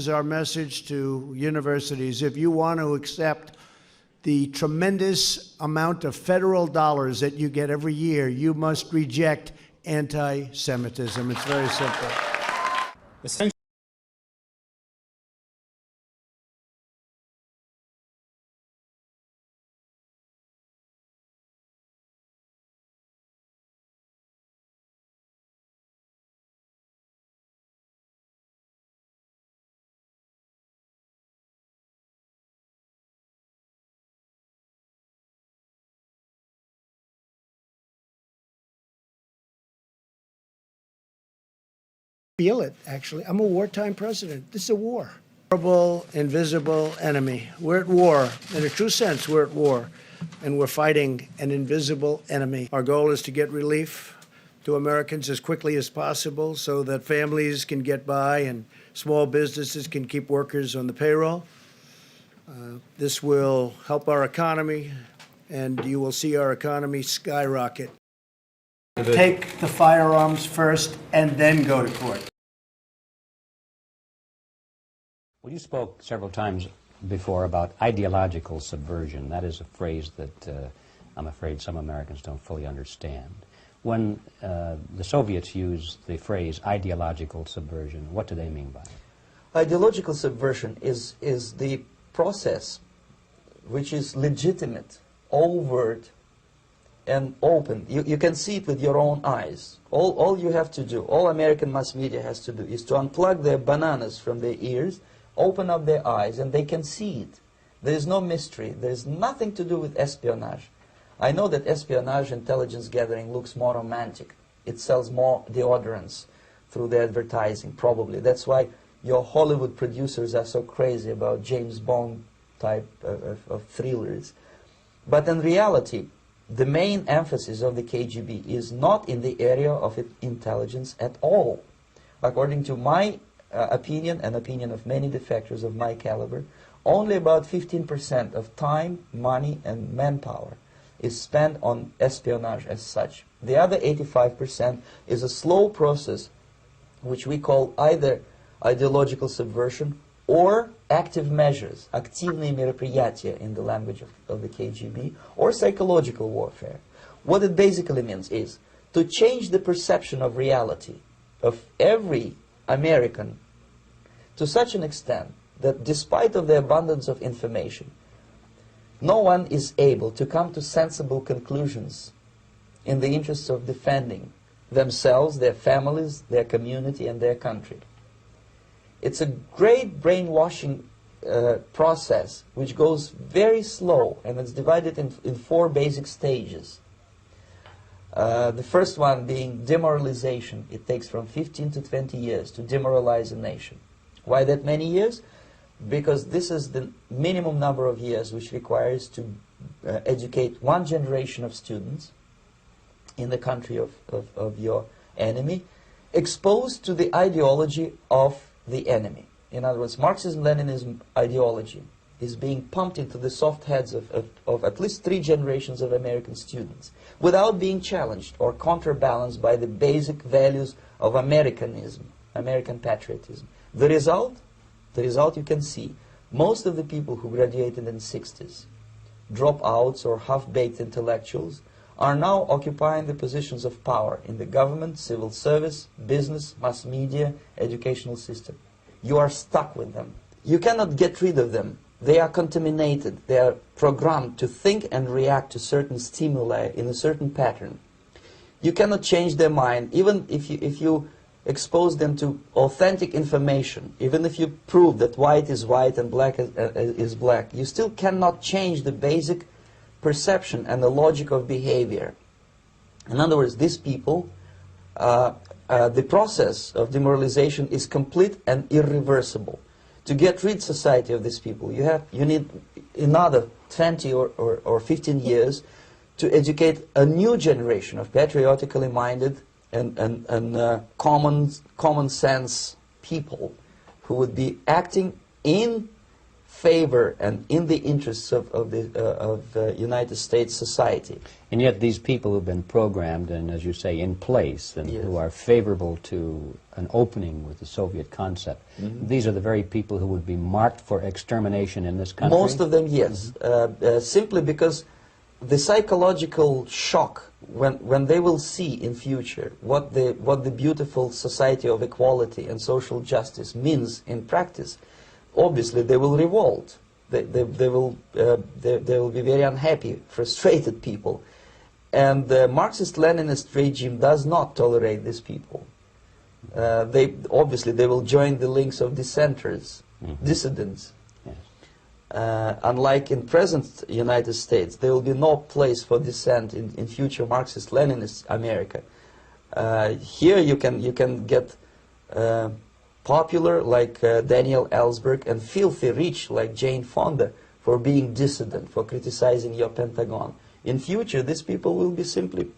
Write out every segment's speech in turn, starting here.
Is our message to universities: if you want to accept the tremendous amount of federal dollars that you get every year, you must reject anti-Semitism. It's very simple. Essentially, Feel it, actually. I'm a wartime president. This is a war. Horrible, invisible enemy. We're at war. In a true sense, we're at war. And we're fighting an invisible enemy. Our goal is to get relief to Americans as quickly as possible so that families can get by and small businesses can keep workers on the payroll. This will help our economy, and you will see our economy skyrocket. Take the firearms first and then go to court. Well, you spoke several times before about ideological subversion. That is a phrase that I'm afraid some Americans don't fully understand. When the Soviets use the phrase ideological subversion, what do they mean by it? Ideological subversion is the process which is legitimate, overt, and open. You can see it with your own eyes. All you have to do, all American mass media has to do, is to unplug their bananas from their ears, open up their eyes, and they can see it. There is no mystery. There is nothing to do with espionage. I know that espionage intelligence gathering looks more romantic. It sells more deodorants through the advertising, probably. That's why your Hollywood producers are so crazy about James Bond type of thrillers. But in reality, the main emphasis of the KGB is not in the area of intelligence at all. According to my opinion and opinion of many defectors of my caliber, only about 15% of time, money, and manpower is spent on espionage as such. The other 85% is a slow process which we call either ideological subversion or active measures, активные мероприятия in the language of the KGB, or psychological warfare. What it basically means is to change the perception of reality of every American to such an extent that despite of the abundance of information, no one is able to come to sensible conclusions in the interests of defending themselves, their families, their community, and their country. It's a great brainwashing process which goes very slow, and it's divided in 4 basic stages. The first one being demoralization. It takes from 15 to 20 years to demoralize a nation. Why that many years? Because this is the minimum number of years which requires to educate one generation of students in the country of your enemy, exposed to the ideology of the enemy. In other words, Marxism-Leninism ideology is being pumped into the soft heads of at least 3 generations of American students without being challenged or counterbalanced by the basic values of Americanism, American patriotism. The result you can see. Most of the people who graduated in the 60s, dropouts or half-baked intellectuals, are now occupying the positions of power in the government, civil service, business, mass media, educational system. You are stuck with them. You cannot get rid of them. They are contaminated. They are programmed to think and react to certain stimuli in a certain pattern. You cannot change their mind, even if you expose them to authentic information, even if you prove that white is white and black is black. You still cannot change the basic perception and the logic of behavior. In other words, these people, the process of demoralization is complete and irreversible. To get rid society of these people, you need another 20 or 15 years to educate a new generation of patriotically minded and common sense people who would be acting in favor and in the interests of the United States society. And yet these people who've been programmed and, as you say, in place and Yes. who are favorable to an opening with the Soviet concept, these are the very people who would be marked for extermination in this country? Most of them, yes. Simply because the psychological shock when they will see in future what the beautiful society of equality and social justice means in practice, obviously they will revolt. They will be very unhappy, frustrated people. And the Marxist-Leninist regime does not tolerate these people. Obviously they will join the links of dissenters, dissidents. Yes. Unlike in present United States, there will be no place for dissent in future Marxist-Leninist America. Here you can get popular like Daniel Ellsberg and filthy rich like Jane Fonda for being dissident, for criticizing your Pentagon. In future, these people will be simply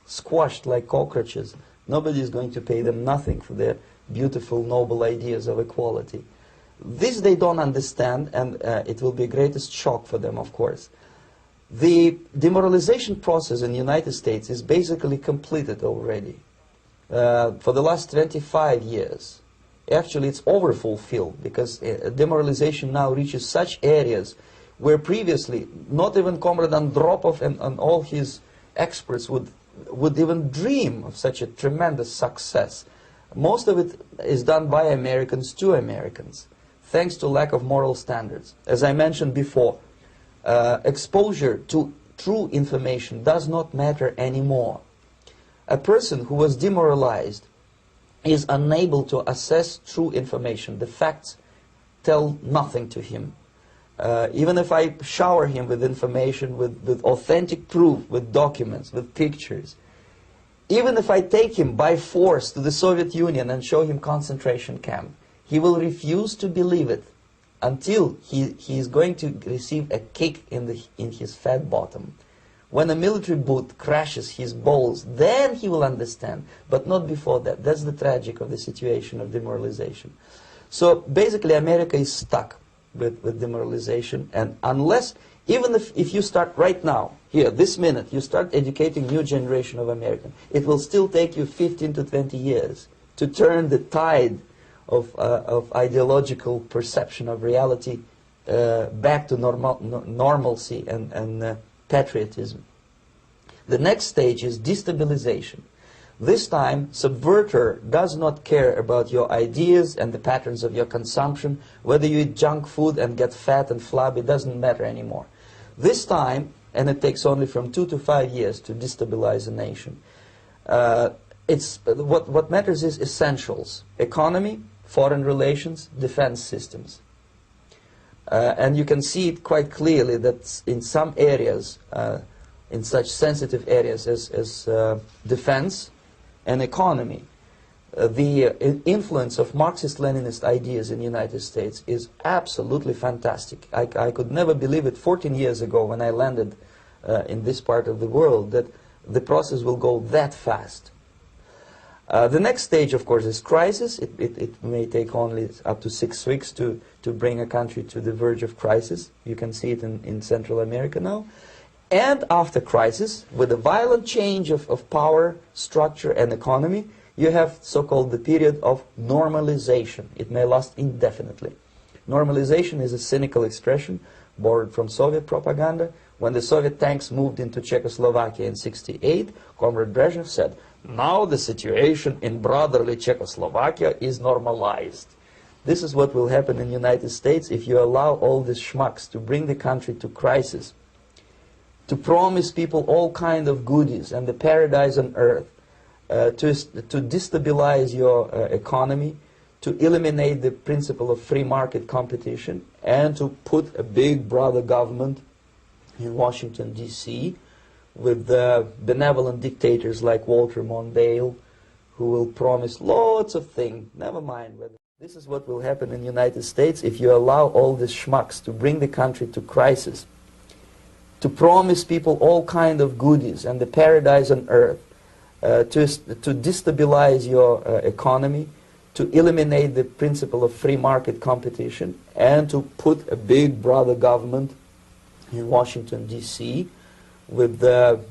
squashed like cockroaches. Nobody is going to pay them nothing for their beautiful, noble ideas of equality. This they don't understand, and it will be a greatest shock for them, of course. The demoralization process in the United States is basically completed already. For the last 25 years. Actually, it's overfulfilled, because demoralization now reaches such areas where previously not even Comrade Andropov and all his experts would even dream of such a tremendous success. Most of it is done by Americans to Americans, thanks to lack of moral standards. As I mentioned before, exposure to true information does not matter anymore. A person who was demoralized is unable to assess true information. The facts tell nothing to him. Even if I shower him with information, with authentic proof, with documents, with pictures, even if I take him by force to the Soviet Union and show him concentration camp, he will refuse to believe it until he is going to receive a kick in his fat bottom. When a military boot crashes his balls, then he will understand, but not before that. That's the tragic of the situation of demoralization. So basically America is stuck with demoralization, and unless, even if you start right now, here, this minute, you start educating new generation of Americans, it will still take you 15 to 20 years to turn the tide of ideological perception of reality back to normalcy and patriotism. The next stage is destabilization. This time, subverter does not care about your ideas and the patterns of your consumption. Whether you eat junk food and get fat and flabby, doesn't matter anymore. This time, and it takes only from 2 to 5 years to destabilize a nation, what matters is essentials: economy, foreign relations, defense systems. And you can see it quite clearly that in some areas, in such sensitive areas as defense and economy, the influence of Marxist-Leninist ideas in the United States is absolutely fantastic. I could never believe it 14 years ago when I landed in this part of the world that the process will go that fast. The next stage, of course, is crisis. It may take only up to 6 weeks to bring a country to the verge of crisis. You can see it in Central America now. And after crisis, with a violent change of power, structure, and economy, you have so-called the period of normalization. It may last indefinitely. Normalization is a cynical expression borrowed from Soviet propaganda. When the Soviet tanks moved into Czechoslovakia in '68, Comrade Brezhnev said, "Now the situation in brotherly Czechoslovakia is normalized." This is what will happen in the United States if you allow all these schmucks to bring the country to crisis, to promise people all kind of goodies and the paradise on earth, to destabilize your economy, to eliminate the principle of free market competition, and to put a big brother government in Washington, D.C., with benevolent dictators like Walter Mondale, who will promise lots of things. Never mind whether. This is what will happen in the United States if you allow all these schmucks to bring the country to crisis, to promise people all kind of goodies and the paradise on earth, to destabilize your economy, to eliminate the principle of free market competition and to put a big brother government in Washington, D.C., with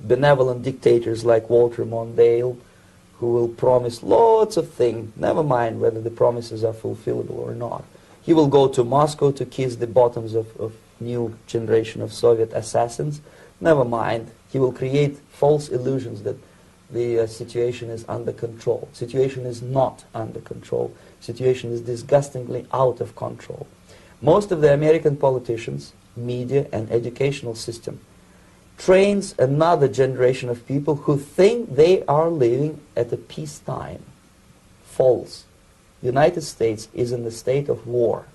benevolent dictators like Walter Mondale, who will promise lots of things, never mind whether the promises are fulfillable or not. He will go to Moscow to kiss the bottoms of new generation of Soviet assassins, never mind. He will create false illusions that the situation is under control. Situation is not under control. Situation is disgustingly out of control. Most of the American politicians, media, and educational system trains another generation of people who think they are living at a peacetime. False. The United States is in a state of war,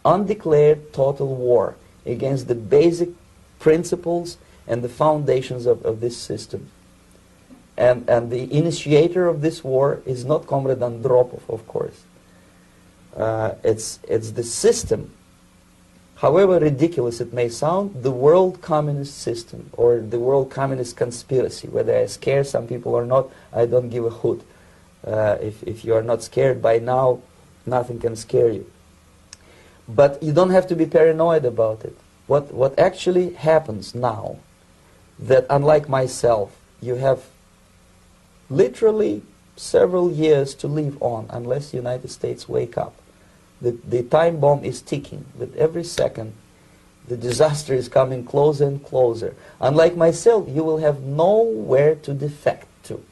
undeclared total war against the basic principles and the foundations of this system. And the initiator of this war is not Comrade Andropov, of course. It's the system. However ridiculous it may sound, the world communist system or the world communist conspiracy, whether I scare some people or not, I don't give a hoot. If you are not scared by now, nothing can scare you. But you don't have to be paranoid about it. What actually happens now, that unlike myself, you have literally several years to live on unless the United States wake up. The time bomb is ticking. With every second, the disaster is coming closer and closer. Unlike myself, you will have nowhere to defect to,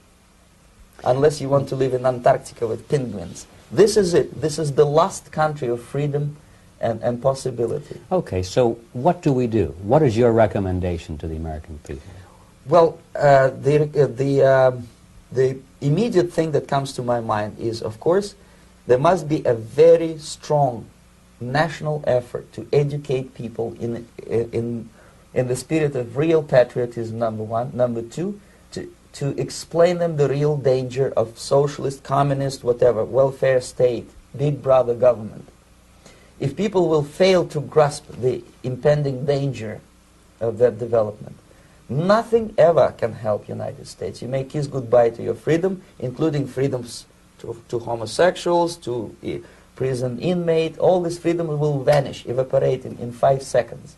unless you want to live in Antarctica with penguins. This is it. This is the last country of freedom and possibility. Okay, so what do we do? What is your recommendation to the American people? Well, the immediate thing that comes to my mind is, of course, there must be a very strong national effort to educate people in the spirit of real patriotism, number one. Number two, to explain them the real danger of socialist, communist, whatever, welfare state, big brother government. If people will fail to grasp the impending danger of that development, nothing ever can help United States. You may kiss goodbye to your freedom, including freedoms to homosexuals, to prison inmate. All this freedom will vanish, evaporate in 5 seconds.